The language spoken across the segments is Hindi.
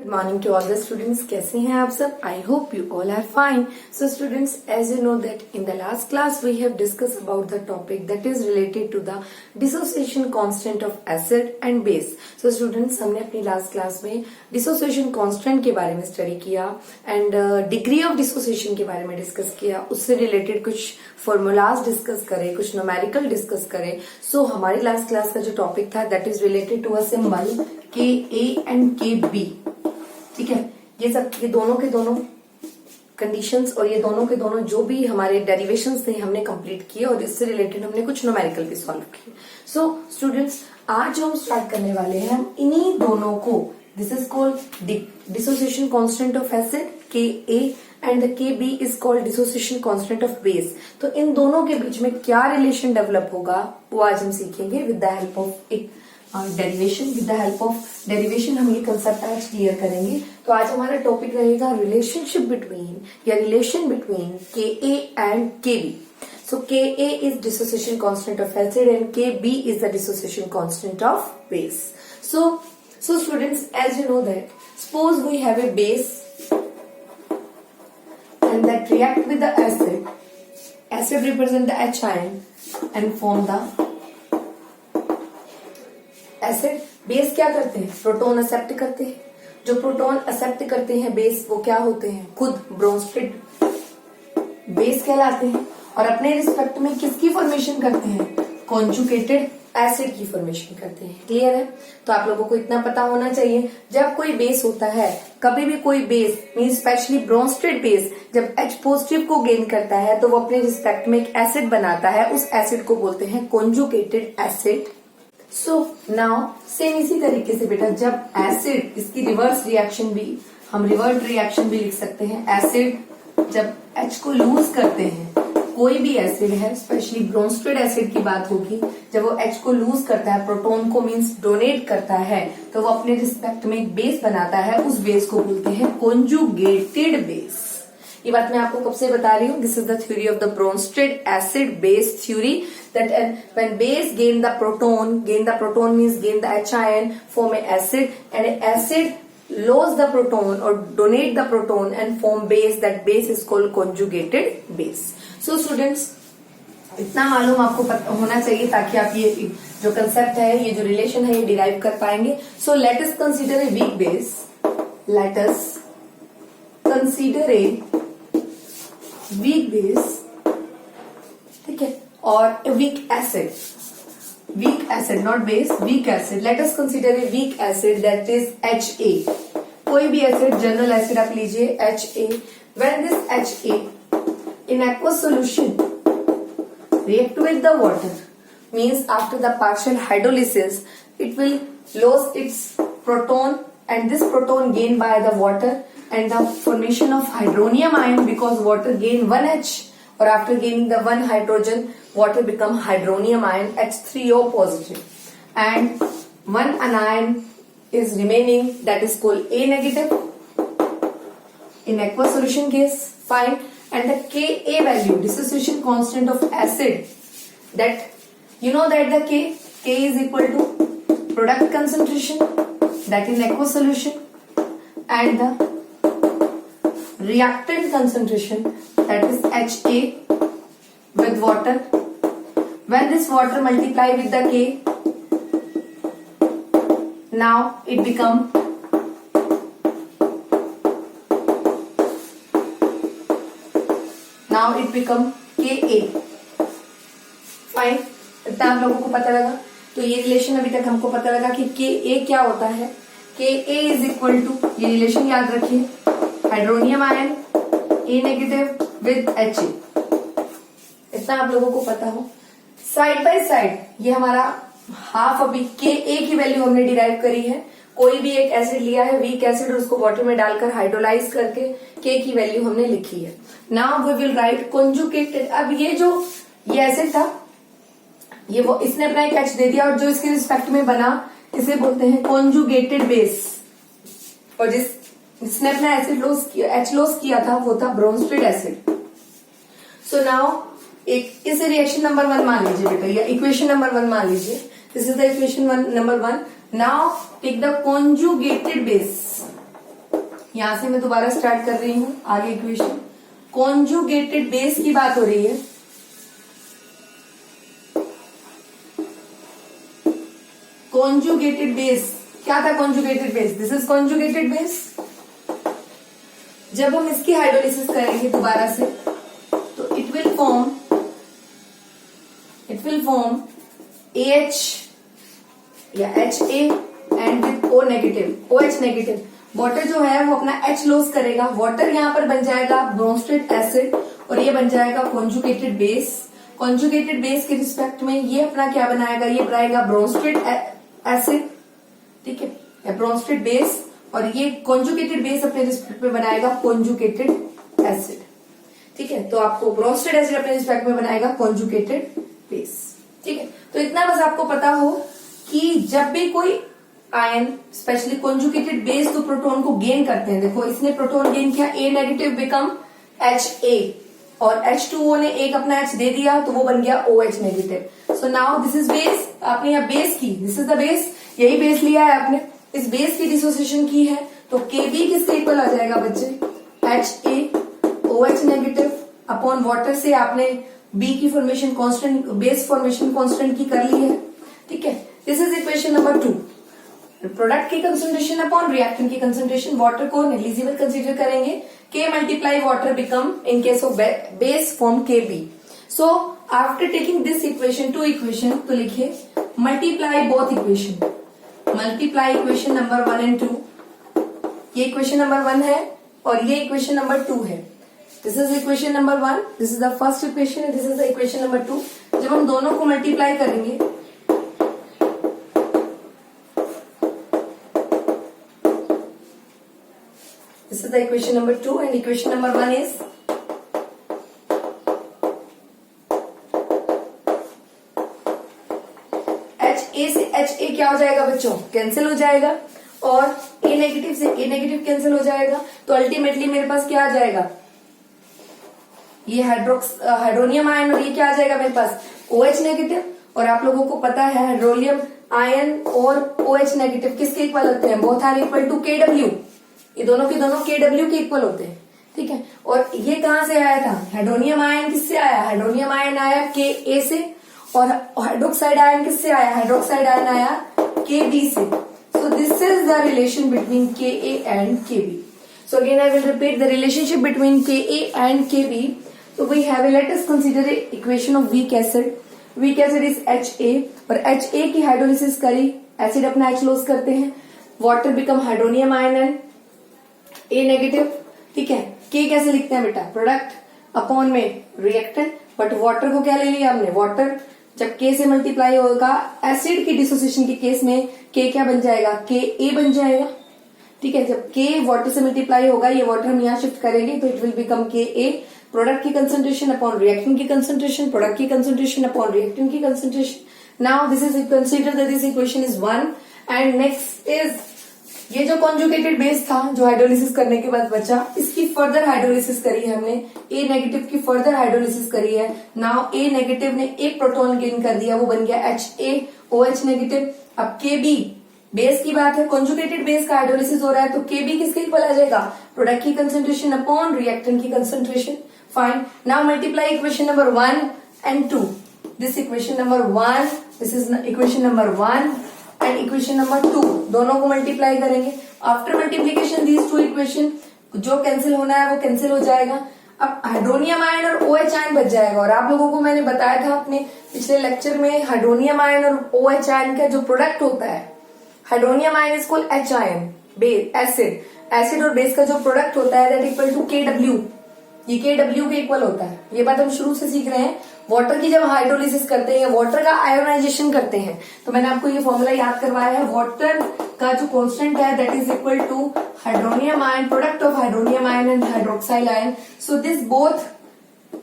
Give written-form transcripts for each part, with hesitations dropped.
Morning to all the students. कैसे हैं आप सब? I hope you all are fine. So students, as you know that in the last class we have discuss about the topic that is related to the dissociation constant of acid and base. So students, हमने अपनी लास्ट क्लास में डिसोसिएशन कांस्टेंट के बारे में स्टडी किया एंड डिग्री ऑफ डिसोसिएशन के बारे में डिस्कस किया। उससे रिलेटेड कुछ फॉर्मूलाज डिस्कस करें, कुछ न्यूमेरिकल डिस्कस करें। सो हमारी लास्ट क्लास का जो टॉपिक था that is related to a symbol K A and के बी। ठीक है, ये दोनों के दोनों कंडीशंस और ये दोनों के दोनों जो भी हमारे डेरिवेशंस थे हमने कंप्लीट किए और इससे रिलेटेड हमने कुछ न्यूमेरिकल भी सॉल्व किए। सो स्टूडेंट्स, आज जो हम स्टार्ट करने वाले हैं हम इन्हीं दोनों को, this is called dissociation constant of acid K A and the K B is called dissociation constant of base. तो इन दोनों के बीच में क्या रिलेशन डेवलप होगा वो आज हम सीखेंगे विद द हेल्प ऑफ एक derivation. With the help of derivation हम ये कंसेप्ट आज क्लियर करेंगे। तो आज हमारा टॉपिक रहेगा रिलेशनशिप बिटवीन या रिलेशन बिटवीन के ए एंड के B. So Ka is dissociation constant of acid and Kb is the dissociation constant of base. So students, as you know that, suppose we have a base and that react with the acid. Acid represent the H ion and form the acid. Base क्या करते हैं? प्रोटॉन एक्सेप्ट करते हैं। जो प्रोटॉन एक्सेप्ट करते हैं बेस, वो क्या होते हैं? खुद ब्रोंस्टेड बेस कहलाते हैं और अपने रिस्पेक्ट में किसकी फॉर्मेशन करते हैं? कॉन्जुगेटेड एसिड की फॉर्मेशन करते हैं। क्लियर है? तो आप लोगों को इतना पता होना चाहिए, जब कोई बेस होता है, कभी भी कोई base mean specially Bronsted base जब H पॉजिटिव को गेन करता है तो वो अपने रिस्पेक्ट में एक एसिड बनाता है। उस एसिड को बोलते हैं conjugated acid. So now same इसी तरीके से बेटा, जब एसिड, इसकी रिवर्स रिएक्शन भी, हम रिवर्स रिएक्शन भी लिख सकते हैं। एसिड जब H को लूज करते हैं, कोई भी एसिड है, स्पेशली ब्रोंस्टेड एसिड की बात होगी, जब वो H को लूज करता है, प्रोटॉन को मींस डोनेट करता है, तो वो अपने रिस्पेक्ट में एक बेस बनाता है। उस बेस को बोलते हैं कॉन्जुगेटेड बेस। ये बात मैं आपको कब से बता रही हूँ? This is the theory of the Bronsted acid base theory, that when base gain the proton means gain the H ion, form a acid, and acid lose the proton or donate the proton and form base. That base is called conjugated base. So students, इतना मालूम आपको होना चाहिए ताकि आप ये जो कंसेप्ट है, ये जो रिलेशन है, ये डिराइव कर पाएंगे। So let us consider a weak base, let us consider a weak base, ठीक है, और a weak acid, weak acid, not base, weak acid. Let us consider a weak acid that is HA. कोई भी एसिड, जनरल एसिड आप लीजिए, HA. When this HA in aqueous solution react with the water, means after the partial hydrolysis, it will lose its proton and this proton gained by the water and the formation of hydronium ion, because water gain one H. और after gaining the one hydrogen, water become hydronium ion H3O positive, and one anion is remaining, that is called A negative in aqueous solution case. Fine. And the Ka value, dissociation constant of acid, that you know that the K is equal to product concentration, that in aqueous solution, and the reactant concentration, that is HA with water. When this water multiply with the K, now it become Ka. Fine, इतना आप लोगों को पता लगा। तो ये रिलेशन अभी तक हमको पता लगा कि Ka क्या होता है। Ka इज इक्वल टू, ये रिलेशन याद रखिए, hydronium ion A negative with H। इतना आप लोगों को पता हो। साइड बाय साइड ये हमारा हाफ, अभी Ka की वैल्यू हमने डिराइव करी है। कोई भी एक एसिड लिया है, वीक एसिड, उसको वाटर में डालकर हाइड्रोलाइज करके K की वैल्यू हमने लिखी है। Now we will write conjugated. अब ये एसिड था, ये वो इसने अपना एक H दे दिया और जो इसके रिस्पेक्ट में बना, इसे बोलते हैं कॉन्जुगेटेड बेस। और जिसने अपना एसिड H लॉस किया था वो था ब्रोंस्टेड एसिड। सो नाउ एक इसे रिएक्शन नंबर 1 मान लीजिए बेटा, या इक्वेशन नंबर 1 मान लीजिए। This is the equation number 1। Now take the conjugated base. यहां से मैं दोबारा स्टार्ट कर रही हूं आगे इक्वेशन। कॉन्जुगेटेड बेस की बात हो रही है। कॉन्जुगेटेड बेस क्या था? Conjugated base, this is conjugated base. जब हम इसकी हाइड्रोलिसिस करेंगे दोबारा से तो इट विल फॉर्म AH या HA and with O negative, OH negative. Water जो है वो अपना H लॉस करेगा, वाटर यहाँ पर बन जाएगा ब्रोंस्टेड एसिड और ये बन जाएगा कॉन्जुगेटेड बेस। कॉन्जुगेटेड बेस के रिस्पेक्ट में ये अपना क्या बनाएगा? ये बनाएगा ब्रोंस्टेड एसिड, ठीक है, या ब्रोंस्टेड बेस, और ये कॉन्जुगेटेड बेस अपने रिस्पेक्ट में बनाएगा कॉन्जुगेटेड एसिड, ठीक है। तो आपको ब्रोंस्टेड एसिड अपने रिस्पेक्ट में बनाएगा कॉन्जुगेटेड बेस, ठीक है। तो इतना बस आपको पता हो कि जब भी कोई आयन स्पेशली कॉन्जुगेटेड बेस तो प्रोटॉन को गेन करते हैं। देखो इसने प्रोटॉन गेन किया, A नेगेटिव बिकम HA और H2O ने एक अपना H दे दिया तो वो बन गया OH negative. So now this is base, आपने यहाँ बेस की, दिस इज द बेस, यही बेस लिया है आपने, इस बेस की डिसोसिएशन की है तो Kb किसके इक्वल आ जाएगा बच्चे? HaOH नेगेटिव अपॉन वाटर से आपने B की formation constant, base formation constant की कर ली है, ठीक है। This is equation number 2। Product की कंसंट्रेशन अपॉन रिएक्टेंट की कंसंट्रेशन, वाटर को नेग्लिजिबल कंसीडर करेंगे, K multiply water become in case of base form Kb। So after taking this equation two equation तो लिखिए multiply both equation, multiply equation number 1 and 2। ये इक्वेशन नंबर 1 है और ये इक्वेशन नंबर 2 है। This is equation number 1, this is the first equation and this is the equation number 2। जब हम दोनों को मल्टीप्लाई करेंगे this is the equation number 2 and equation number 1 is HA से HA क्या हो जाएगा बच्चों? कैंसिल हो जाएगा और A नेगेटिव से A नेगेटिव कैंसिल हो जाएगा तो अल्टीमेटली मेरे पास क्या आ जाएगा? ये हाइड्रोनियम आयन और ये क्या आ जाएगा मेरे पास? OH negative. और आप लोगों को पता है हाइड्रोनियम आयन और OH नेगेटिव किसके इक्वल होते हैं? Both are equal to KW। ये दोनों के दोनों KW के इक्वल होते हैं, ठीक है। और ये कहां से आया था? हाइड्रोनियम आयन किससे आया? हाइड्रोनियम आयन आया Ka से और हाइड्रोक्साइड आयन किससे आया? हाइड्रोक्साइड आयन आया Kb से। So this is the relation between Ka and Kb। So again I will repeat the relationship between Ka and Kb। तो we have, let us consider equation of weak acid. Weak acid is HA और HA की हाइड्रोलिसिस करी, एसिड अपना H लॉस करते हैं, water become hydronium ion and A negative, ठीक है। K कैसे लिखते हैं बेटा? प्रोडक्ट अपॉन में रिएक्टेंट, बट वाटर को क्या ले लिया हमने? वाटर जब K से मल्टीप्लाई होगा एसिड की डिसोसिएशन के केस में K क्या बन जाएगा? Ka बन जाएगा, ठीक है। जब K वाटर से मल्टीप्लाई होगा, ये वाटर हम यहाँ शिफ्ट करेंगे तो it will become Ka। Product की कंसंट्रेशन अपॉन रिएक्टेंट की कंसंट्रेशन, प्रोडक्ट की कंसंट्रेशन अपॉन रिएक्टेंट की concentration. Now this is consider that this equation is 1 and next is ये जो कॉन्जुगेटेड बेस था जो हाइड्रोलिसिस करने के बाद बचा, इसकी फर्दर हाइड्रोलिसिस करी है हमने, A नेगेटिव की फर्दर हाइड्रोलिसिस करी है। नाउ A नेगेटिव ने एक प्रोटॉन गेन कर दिया, वो बन गया HaOH नेगेटिव। अब Kb बेस की बात है, कॉन्जुगेटेड बेस का हाइड्रोलिसिस हो रहा है तो Kb किसके इक्वल आ जाएगा? प्रोडक्ट की कंसंट्रेशन अपॉन रिएक्टेंट की concentration. Fine, now multiply equation number 1 and 2। This equation number 1, this is equation number 1 and equation number 2, दोनों को मल्टीप्लाई करेंगे। After multiplication these two equation, जो कैंसिल होना है वो कैंसिल हो जाएगा। अब हाइड्रोनियम आयन और OH आयन बच जाएगा। और आप लोगों को मैंने बताया था अपने पिछले लेक्चर में, हाइड्रोनियम आयन और OH आयन का जो प्रोडक्ट होता है, hydronium ion is called H ion, acid, acid और बेस का जो प्रोडक्ट होता है दैट इक्वल टू KW। ये KW के इक्वल होता है, ये बात हम शुरू से सीख रहे हैं। वाटर की जब हाइड्रोलिसिस करते हैं, वाटर का आयोनाइजेशन करते हैं, तो मैंने आपको ये फॉर्मूला याद करवाया है। वाटर का जो कांस्टेंट है that is equal to hydronium ion, product of hydronium ion and hydroxyl ion. So this both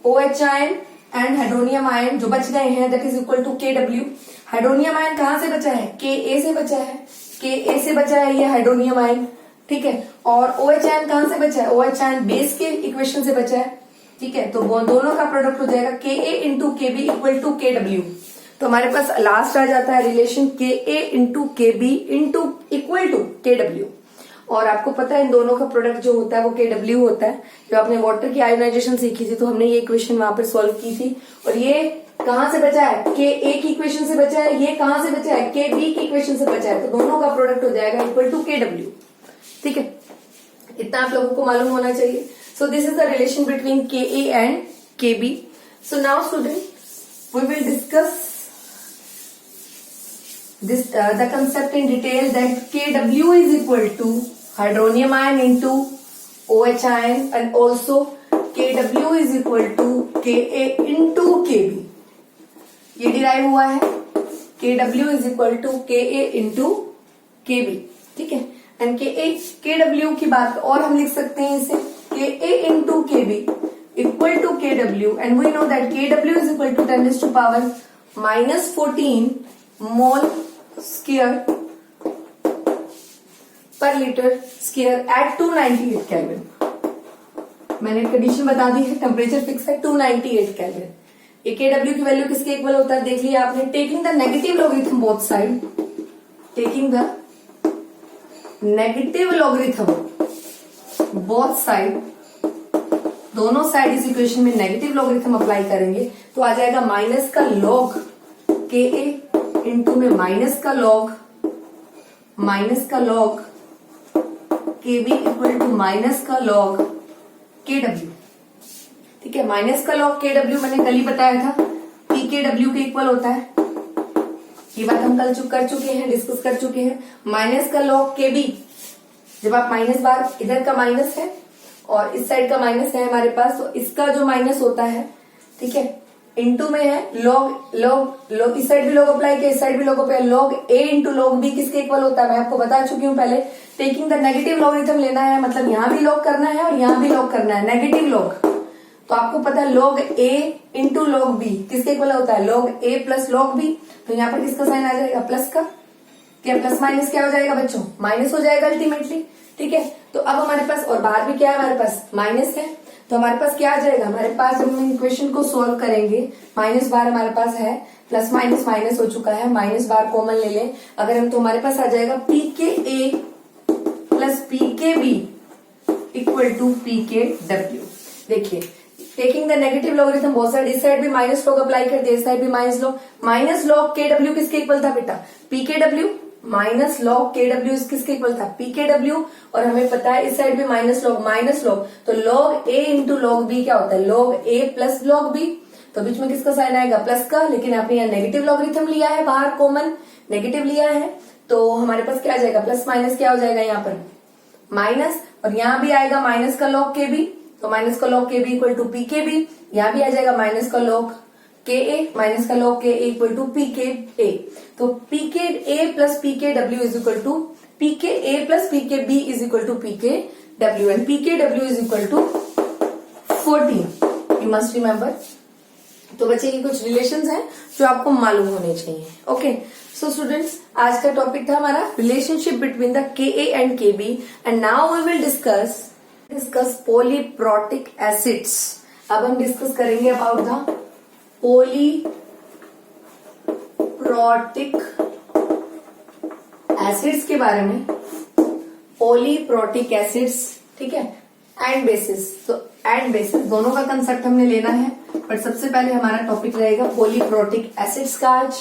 OH ion and hydronium ion जो बच गए हैं that is equal to KW। Hydronium ion कहां से बचा है? Ka से बचा है, Ka से बचा है ये हाइड्रोनियम आयन, ठीक है। और OH आयन कहां से बचा है? OH आयन बेस के इक्वेशन से बचा है, ठीक है। तो दोनों का प्रोडक्ट हो जाएगा Ka into Kb equal to KW। तो हमारे पास लास्ट आ जाता है relation Ka into Kb into equal to KW। और आपको पता है इन दोनों का प्रोडक्ट जो होता है वो KW होता है। जब आपने वाटर की आयोनाइजेशन सीखी थी तो हमने ये इक्वेशन वहां पर सॉल्व की थी। और ये कहां से बचा है? KA की इक्वेशन से बचा है। ये कहां से बचा है? KB की इक्वेशन से बचा है। तो दोनों का प्रोडक्ट हो जाएगा इक्वल टू KW। ठीक है, इतना आप लोगों को मालूम होना चाहिए। So this is the relation between KA and KB। So now student we will discuss this the concept in detail that Kw is equal to hydronium ion into OH ion and also Kw is equal to Ka into Kb। ये डिराइव हुआ है Kw is equal to Ka into Kb। ठीक है, एंड Kw की बात और हम लिख सकते हैं इसे Ka into Kb equal to Kw and we know that Kw is equal to 10 to power -14 mole square per liter square at 298 kelvin. मैंने कंडीशन बता दी है, टेम्परेचर फिक्स है 298 केल्विन। ये KW की वैल्यू किसके इक्वल होता है देख लिया आपने। Taking the negative logarithm both side, taking the negative logarithm both side, दोनों साइड इस इक्वेशन में नेगेटिव लॉगरिथम अप्लाई करेंगे तो आ जाएगा माइनस का लॉग KA इंटू में माइनस का log KB equal to minus का लॉग KW। ठीक है, माइनस का लॉग KW मैंने कल ही बताया था PKW के इक्वल होता है। ये बात हम कल कर चुके हैं, डिस्कस कर चुके हैं। माइनस का लॉग KB, जब आप माइनस बार इधर का माइनस है और इस साइड का माइनस है हमारे पास, तो इसका जो माइनस होता है, ठीक है, इनटू में है लॉग इस साइड भी लॉग अप्लाई किया, इस साइड भी log apply, log A into log B किसके इक्वल होता है मैं आपको बता चुकी हूँ पहले। टेकिंग द नेगेटिव लॉगरिथम लेना है, मतलब यहां भी लॉग करना है और यहां भी लॉग करना है, नेगेटिव लॉग। तो आपको पता है log A into log B किसके इक्वल होता है? Log A plus log B। तो यहाँ पर किसका साइन आ जाएगा? प्लस का। क्या प्लस माइनस क्या हो जाएगा बच्चों? माइनस हो जाएगा अल्टीमेटली। ठीक है, तो अब हमारे पास और बाहर भी क्या है? हमारे पास माइनस है। तो हमारे पास क्या आ जाएगा? हमारे पास जब हम इक्वेशन को सॉल्व करेंगे, माइनस बार हमारे पास है, प्लस माइनस माइनस हो चुका है, माइनस बार कॉमन ले लें अगर हम, तो हमारे पास आ जाएगा PKA plus PKB equal to PKW। देखिए, taking the negative logarithm both side, इस साइड भी माइनस लॉग अप्लाई कर दिया, इस साइड भी माइनस लॉग KW किसके इक्वल था बेटा? PKW। माइनस लॉग KW किसके इक्वल था? PKW। और हमें पता है इस साइड भी माइनस लॉग, तो log A into log B क्या होता है? Log A plus log B। तो बीच में किसका साइन आएगा? प्लस का, लेकिन आपने यहाँ नेगेटिव लॉगरिथम लिया है, बाहर कॉमन नेगेटिव लिया है, तो हमारे पास क्या आ जाएगा? प्लस माइनस क्या हो जाएगा यहाँ पर? माइनस, और यहाँ भी आएगा माइनस का लॉग KB, तो माइनस का log KB equal to PKB। यहाँ भी आ जाएगा माइनस का लॉग KA, माइनस का log KA equal to PKA। तो PKA plus PKW is equal to PKA plus PKB is equal to PKW and PKW is equal to 14। You must remember. तो बच्चे ये कुछ रिलेशंस हैं जो आपको मालूम होने चाहिए। ओके, सो स्टूडेंट्स, आज का टॉपिक था हमारा relationship between the KA and KB and now we will discuss polyprotic acids. अब हम डिस्कस करेंगे अबाउट द पॉलीप्रोटिक एसिड्स के बारे में। पॉलीप्रोटिक एसिड्स, ठीक है, एंड बेसिस। तो एंड बेसिस दोनों का कंसेप्ट हमने लेना है, बट सबसे पहले हमारा टॉपिक रहेगा पॉलीप्रोटिक एसिड्स का। आज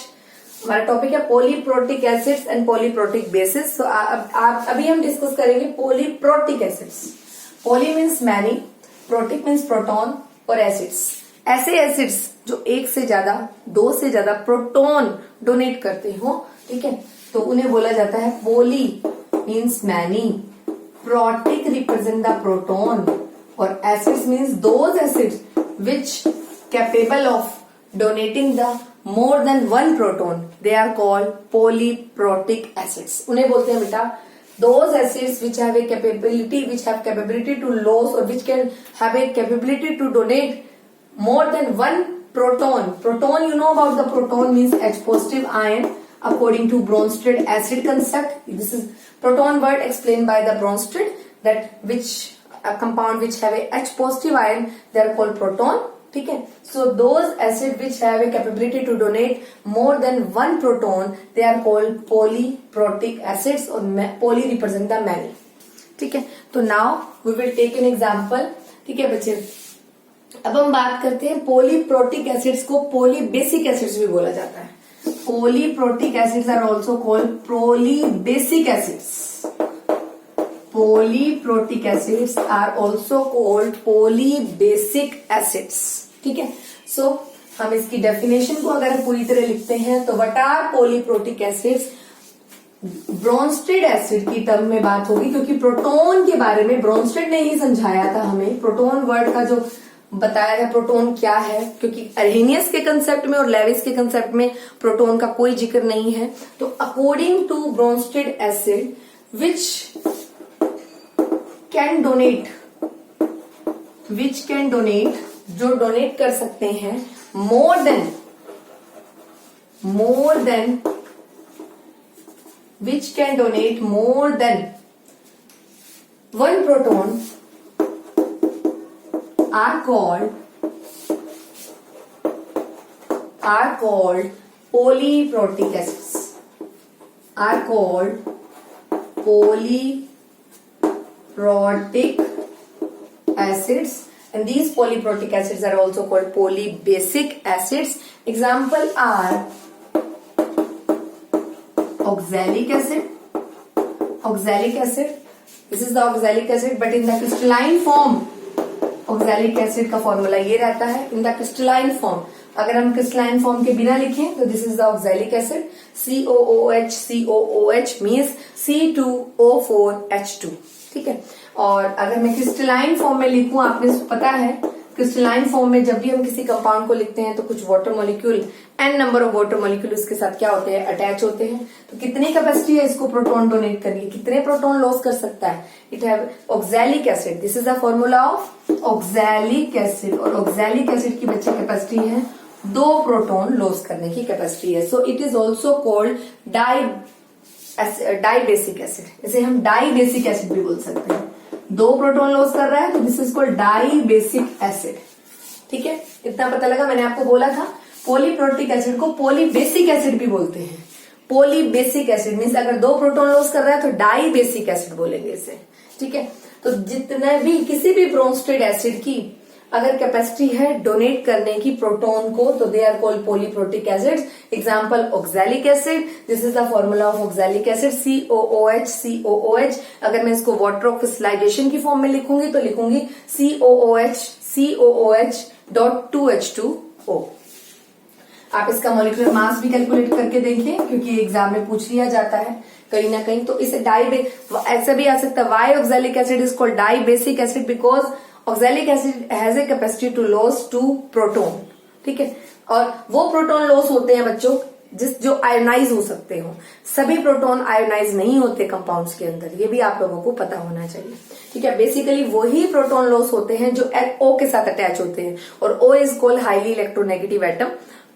हमारा टॉपिक है polyprotic acids and polyprotic basis. तो अभी हम डिस्कस करेंगे polyprotic acids. Poly means many, protic means proton, और एसिड्स ऐसे एसिड्स जो एक से ज्यादा, दो से ज्यादा प्रोटॉन डोनेट करते हो, ठीक है, तो उन्हें बोला जाता है poly means many, protic represent the proton, और acids means those acids which capable of donating the more than one proton, they are called polyprotic acids। उन्हें बोलते हैं बेटा those acids which have capability to lose or which can have a capability to donate more than one proton। Proton, you know about the proton means H positive ion according to Bronsted acid concept। This is proton word explained by the Bronsted, that which a compound which have a H positive ion, they are called proton। ठीक है, so those acid which have a capability to donate more than one proton, they are called polyprotic acids, और पॉली रिप्रेजेंट द मैनी। ठीक है। तो now we will take an example. ठीक है बच्चे, अब हम बात करते हैं पॉलीप्रोटिक एसिड्स को पॉलीबेसिक एसिड्स भी बोला जाता है। Polyprotic acids are also called polybasic acids. Polyprotic acids are also called polybasic acids. ठीक है। सो हम इसकी डेफिनेशन को अगर पूरी तरह लिखते हैं तो what are polyprotic acids, Bronsted acid की टर्म में बात होगी, क्योंकि प्रोटोन के बारे में ब्रोंस्टेड ने ही समझाया था हमें। प्रोटोन वर्ड का जो बताया था प्रोटोन क्या है, क्योंकि अर्हेनियस के कंसेप्ट में और लेविस के कंसेप्ट में प्रोटोन का कोई जिक्र नहीं है। तो according to Bronsted acid which can donate, जो डोनेट कर सकते हैं more than which can donate more than one proton are called polyprotic acids. Are called polyprotic acids, and these polyprotic acids are also called polybasic acids. Example are oxalic acid. This is the oxalic acid, but in the crystalline form, oxalic acid का फॉर्मूला ये रहता है in the crystalline form। अगर हम क्रिस्टलाइन फॉर्म के बिना लिखें तो this is the oxalic acid, COOH means C2O4H2। ठीक है। और अगर मैं क्रिस्टलाइन फॉर्म में लिखूं, आपने पता है क्रिस्टलाइन फॉर्म में जब भी हम किसी कंपाउंड को लिखते हैं तो कुछ water molecule, n number of water molecule उसके साथ क्या होते हैं, अटैच होते हैं। तो कितनी कैपेसिटी है इसको प्रोटॉन डोनेट करने की, कितने प्रोटॉन लॉस कर सकता है, it have oxalic acid. This is the formula of oxalic acid. और ऑक्सैलिक एसिड की बच्चे कैपेसिटी है 2 प्रोटॉन लॉस करने की कैपेसिटी है। So it is also called dibasic acid. इसे हम डाइबेसिक एसिड भी बोल सकते हैं। 2 प्रोटॉन लॉस कर रहा है तो this is called dibasic acid. ठीक है, इतना पता लगा। मैंने आपको बोला था पॉलीप्रोटिक एसिड को पॉलीबेसिक एसिड भी बोलते हैं। पॉलीबेसिक एसिड मीन्स अगर 2 प्रोटॉन लॉस कर रहा है तो डाइबेसिक एसिड बोलेंगे इसे। ठीक है। तो जितने भी किसी भी ब्रोंस्टेड एसिड की अगर कैपेसिटी है डोनेट करने की प्रोटॉन को तो दे are called polyprotic acids. Example oxalic acid, this is the formula of oxalic acid COOH। अगर मैं इसको वाटर ऑफ क्रिस्टलाइजेशन की फॉर्म में लिखूंगी तो लिखूंगी COOH.2H2O। आप इसका मॉलिक्यूलर मास भी कैलकुलेट करके देखें, क्योंकि एग्जाम में पूछ लिया जाता है कहीं ना कहीं। तो इसे ऐसा भी आ सकता है, why oxalic acid is called dibasic acid because oxalic acid has a capacity to loss 2 proton. ठीक है। और वो प्रोटॉन लॉस होते हैं बच्चों जो आयोनाइज हो सकते हो। सभी प्रोटॉन आयोनाइज नहीं होते कंपाउंड्स के अंदर, ये भी आप लोगों को पता होना चाहिए। ठीक है। बेसिकली वही प्रोटॉन लॉस होते हैं जो O के साथ अटैच होते हैं, और O is called highly electronegative atom.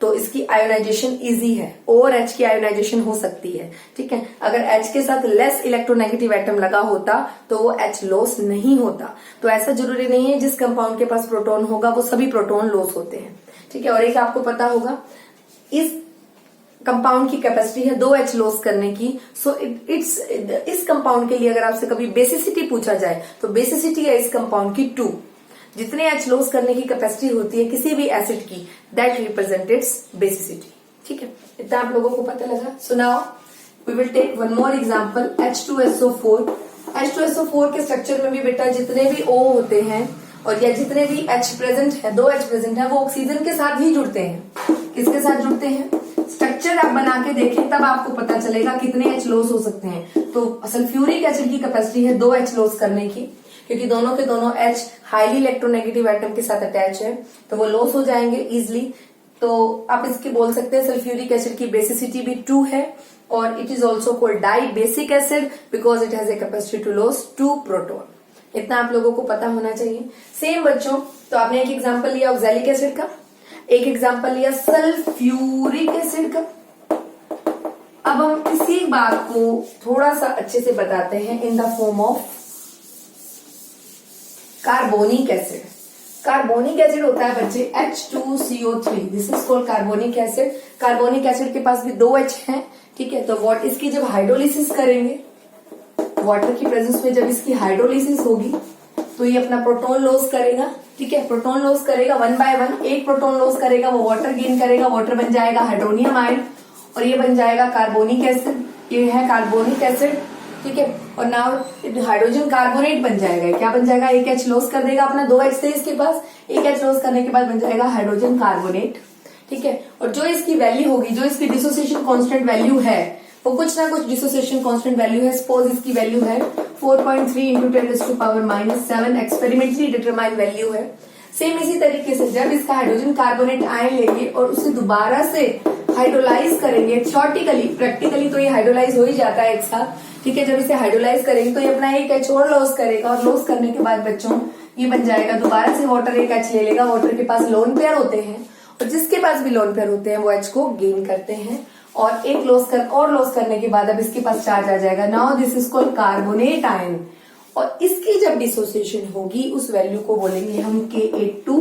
तो इसकी आयोनाइजेशन इजी है, O और H की आयोनाइजेशन हो सकती है। ठीक है। अगर H के साथ लेस इलेक्ट्रोनेगेटिव एटम लगा होता तो वो H लॉस नहीं होता। तो ऐसा जरूरी नहीं है जिस कंपाउंड के पास प्रोटॉन होगा वो सभी प्रोटॉन लॉस होते हैं। ठीक है। और एक आपको पता होगा इस कंपाउंड की कैपेसिटी है 2H लॉस करने की। सो इस कंपाउंड के लिए अगर आपसे कभी बेसिसिटी पूछा जाए तो बेसिसिटी है इस कंपाउंड की 2। जितने H लॉस करने की कैपेसिटी होती है किसी भी एसिड की, दैट रिप्रेजेंटेड्स बेसिसिटी। ठीक है। इतना आप लोगों को पता लगा। So now we will take one more example, H2SO4। H2SO4 के स्ट्रक्चर में भी बेटा जितने भी O होते हैं और या जितने भी H प्रेजेंट है, 2H प्रेजेंट है, वो ऑक्सीजन के साथ ही जुड़ते हैं। किसके साथ जुड़ते हैं? स्ट्रक्चर आप बना के देखें तब आपको पता चलेगा कितने H लॉस हो सकते हैं। तो सल्फ्यूरिक एसिड की कैपेसिटी है 2H लॉस करने की, क्योंकि दोनों के दोनों H हाईली इलेक्ट्रोनेगेटिव एटम के साथ अटैच है तो वो लॉस हो जाएंगे इजिली। तो आप इसकी बोल सकते हैं सल्फ्यूरिक एसिड की बेसिसिटी भी 2 है, और it is also called dibasic acid because it has a capacity to loss 2 proton. इतना आप लोगों को पता होना चाहिए। सेम बच्चों, तो आपने एक एग्जाम्पल लिया ऑक्सैलिक एसिड का, एक एग्जाम्पल लिया सल्फ्यूरिक एसिड का। अब हम इसी बात को थोड़ा सा अच्छे से बताते हैं in the form of carbonic acid. Carbonic acid होता है बच्चे H2CO3, this is called carbonic acid. Carbonic acid के पास भी 2H हैं। ठीक है। तो इसकी जब हाइड्रोलिसिस करेंगे वाटर की प्रेजेंस में जब इसकी हाइड्रोलिसिस होगी तो ये अपना प्रोटॉन लॉस करेगा, ठीक है, प्रोटॉन लॉस करेगा 1 बाय 1, एक प्रोटॉन लॉस करेगा, वो वाटर गेन करेगा, वाटर बन जाएगा हाइड्रोनियम आयन और ये बन जाएगा कार्बोनिक एसिड, ये है कार्बोनिक एसिड, ठीक है। और नाउ हाइड्रोजन कार्बोनेट बन जाएगा, क्या बन जाएगा, एक H लॉस कर देगा अपना, 2 H थे इसके पास, एक H लॉस करने के बाद बन जाएगा हाइड्रोजन कार्बोनेट, ठीक है। और जो इसकी वैल्यू होगी, जो इसकी डिसोसिएशन कांस्टेंट वैल्यू है, वो कुछ ना कुछ डिसोसिएशन कांस्टेंट वैल्यू है, सपोज इसकी वैल्यू है 4.3 इंटू 10⁻⁷ एक्सपेरिमेंटली डिटरमाइन वैल्यू है। सेम इसी तरीके से जब इसका हाइड्रोजन कार्बोनेट आयन लेंगे और उसे दोबारा से हाइड्रोलाइज करेंगे, थ्योरेटिकली, प्रैक्टिकली तो ये हाइड्रोलाइज हो ही जाता है एक साथ, ठीक है। जब इसे हाइड्रोलाइज करेंगे तो ये अपना एक H और लॉस करेगा और लॉस करने के बाद बच्चों ये बन जाएगा, दोबारा से वाटर एक H ले लेगा, वाटर के पास लोन पेयर होते हैं और जिसके पास भी लोन पेयर होते हैं वो H को गेन करते हैं और एक लॉस करने के बाद अब इसके पास चार्ज आ जाएगा। Now this is called carbonate ion और इसकी जब डिसोसिएशन होगी उस वैल्यू को बोलेंगे हम Ka2,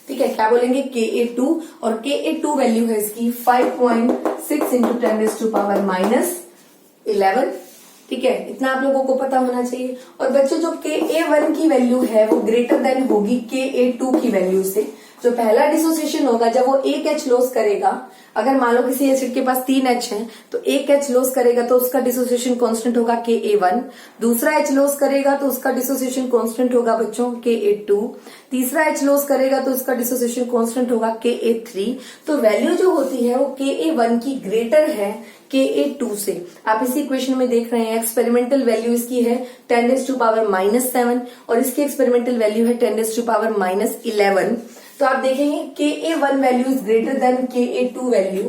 ठीक है, क्या बोलेंगे Ka2 और Ka2 वैल्यू है इसकी 5.6 इंटू 10⁻⁻11, ठीक है, इतना आप लोगों को पता होना चाहिए। और बच्चों जो Ka1 की वैल्यू है वो ग्रेटर देन होगी Ka2 की वैल्यू से। जो पहला डिसोसिएशन होगा जब वो एक H लॉस करेगा, अगर मान लो किसी एसिड के पास 3 H है तो एक H लॉस करेगा तो उसका डिसोसिएशन कांस्टेंट होगा Ka1, दूसरा H लॉस करेगा तो उसका डिसोसिएशन कांस्टेंट होगा बच्चों Ka2, तीसरा H लॉस करेगा तो उसका डिसोसिएशन कांस्टेंट होगा Ka3। तो वैल्यू जो होती है वो Ka1 की ग्रेटर है Ka2 से। आप इसी इक्वेशन में देख रहे हैं एक्सपेरिमेंटल वैल्यू इसकी है 10⁻⁷ और इसकी एक्सपेरिमेंटल वैल्यू है 10⁻⁻11। तो आप देखेंगे Ka1 value is greater than Ka2 value.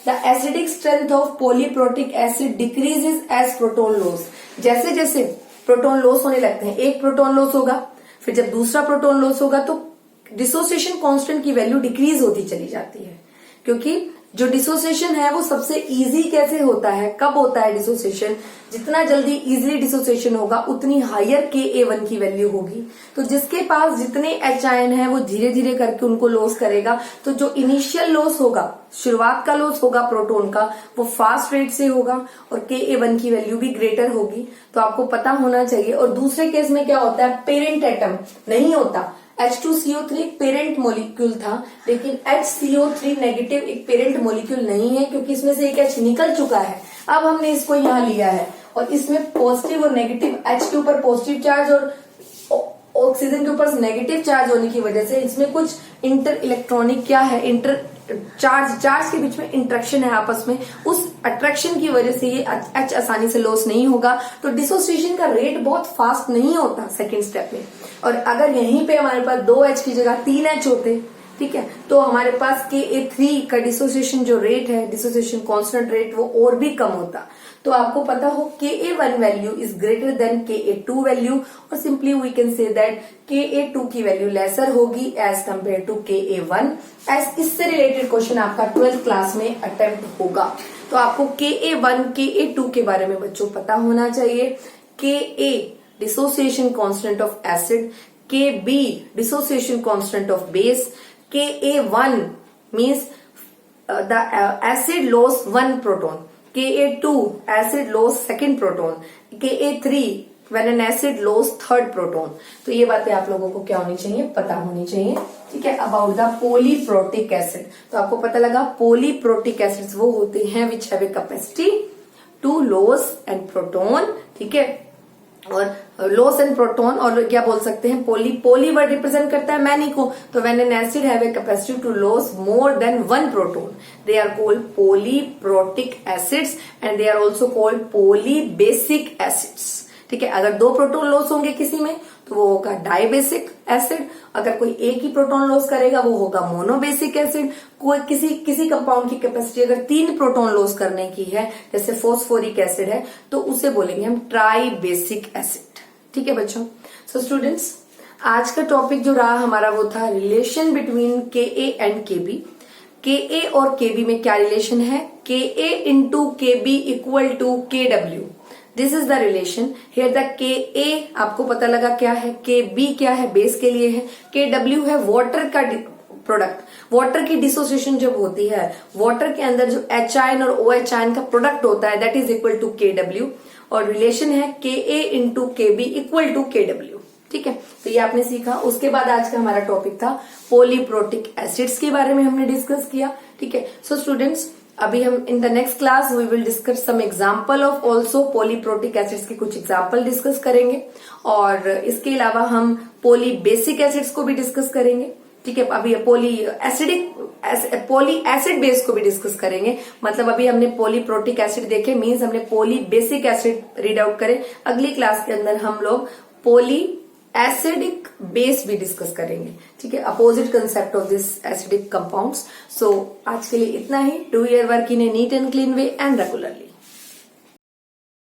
The acidic strength of polyprotic acid decreases as proton loss. जैसे जैसे प्रोटॉन लॉस होने लगते हैं, एक प्रोटॉन लॉस होगा, फिर जब दूसरा प्रोटॉन लॉस होगा तो डिसोसिएशन कांस्टेंट की वैल्यू डिक्रीज होती चली जाती है, क्योंकि जो डिसोसिएशन है वो सबसे इजी कैसे होता है, कब होता है डिसोसिएशन, जितना जल्दी इजीली डिसोसिएशन होगा उतनी हायर Ka1 की वैल्यू होगी। तो जिसके पास जितने H आयन है वो धीरे धीरे करके उनको लॉस करेगा, तो जो इनिशियल लॉस होगा, शुरुआत का लॉस होगा प्रोटॉन का, वो फास्ट रेट से होगा और Ka1 की वैल्यू भी ग्रेटर होगी। तो आपको पता होना चाहिए। और दूसरे केस में क्या होता है, पेरेंट एटम नहीं होता, H2CO3 एक पेरेंट मॉलिक्यूल था, लेकिन HCO3 नेगेटिव एक पेरेंट मॉलिक्यूल नहीं है, क्योंकि इसमें से एक H निकल चुका है, अब हमने इसको यहाँ लिया है और इसमें पॉजिटिव और नेगेटिव, H के ऊपर पॉजिटिव चार्ज और ऑक्सीजन के ऊपर नेगेटिव चार्ज होने की वजह से इसमें कुछ इंटर इलेक्ट्रॉनिक क्या है, इंटर चार्ज के बीच में इंट्रैक्शन है आपस में, उस अट्रैक्शन की वजह से ये H आसानी से लॉस नहीं होगा। तो डिसोसिएशन का रेट बहुत फास्ट नहीं होता सेकेंड स्टेप में। और अगर यहीं पे हमारे पास 2H की जगह 3H होते, ठीक है, तो हमारे पास Ka3 का डिसोसिएशन जो रेट है, डिसोसिएशन कांस्टेंट रेट, वो और भी कम होता। तो आपको पता हो Ka1 value is greater than Ka2 value और simply we can say that Ka2 की वैल्यू लेसर होगी as compare to Ka1। As इससे रिलेटेड क्वेश्चन आपका 12th क्लास में अटेम्प्ट होगा। तो आपको Ka1 Ka2 के बारे में बच्चों पता होना चाहिए। Ka dissociation constant of acid, Kb dissociation constant of base, Ka1 means the acid loss 1 proton, Ka2 acid loss second proton, Ka3 when an acid loss third proton। तो ये बातें आप लोगों को क्या होनी चाहिए, पता होनी चाहिए, ठीक है। अबाउट द पोलीप्रोटिक एसिड, तो आपको पता लगा पोलीप्रोटिक एसिड्स वो होते हैं which have a capacity to loss and proton, ठीक है, और लॉस एंड प्रोटॉन, और क्या बोल सकते हैं, पोली वर्ड रिप्रेजेंट करता है मैनी को, तो when an acid have a capacity to loss more than 1 proton they are called polyprotic acids and they are also called polybasic acids, ठीक है। अगर 2 प्रोटॉन लॉस होंगे किसी में तो वो होगा डाइबेसिक एसिड, अगर कोई एक ही प्रोटॉन लॉस करेगा वो होगा मोनोबेसिक एसिड। कोई किसी कंपाउंड की कैपेसिटी अगर 3 प्रोटॉन लॉस करने की है, जैसे फोस्फोरिक एसिड है, तो उसे बोलेंगे हम ट्राइबेसिक एसिड, ठीक है बच्चों। सो स्टूडेंट्स, आज का टॉपिक जो रहा हमारा वो था relation between Ka and Kb। Ka और Kb में क्या रिलेशन है, Ka into Kb equal to Kw, this is the relation. Here the Ka आपको पता लगा क्या है, Kb क्या है, बेस के लिए है, Kw है वाटर का प्रोडक्ट। वाटर की डिसोसिएशन जब होती है, वाटर के अंदर जो H आयन और OH आयन का प्रोडक्ट होता है that is equal to Kw। और रिलेशन है Ka into Kb equal to Kw। ठीक है, तो ये आपने सीखा। उसके बाद आज का हमारा टॉपिक था पॉलीप्रोटिक एसिड्स के बारे में हमने डिस्कस किया। ठीक है, सो स्टूडेंट्स अभी हम in the next class we will discuss some example of also polyprotic acids के कुछ एग्जांपल डिस्कस करेंगे, और इसके अलावा हम पॉली बेसिक एसिड्स को भी डिस्कस करेंगे। ठीक है, अभी पॉली एसिड बेस को भी डिस्कस करेंगे। मतलब अभी हमने पॉलीप्रोटिक एसिड देखे, मींस हमने polybasic acid read out करे। अगली क्लास के अंदर हम लोग पॉली एसिडिक बेस भी डिस्कस करेंगे। ठीक है, opposite concept of this acidic compounds. So आज के लिए इतना ही। Do your work in a neat and clean way and regularly.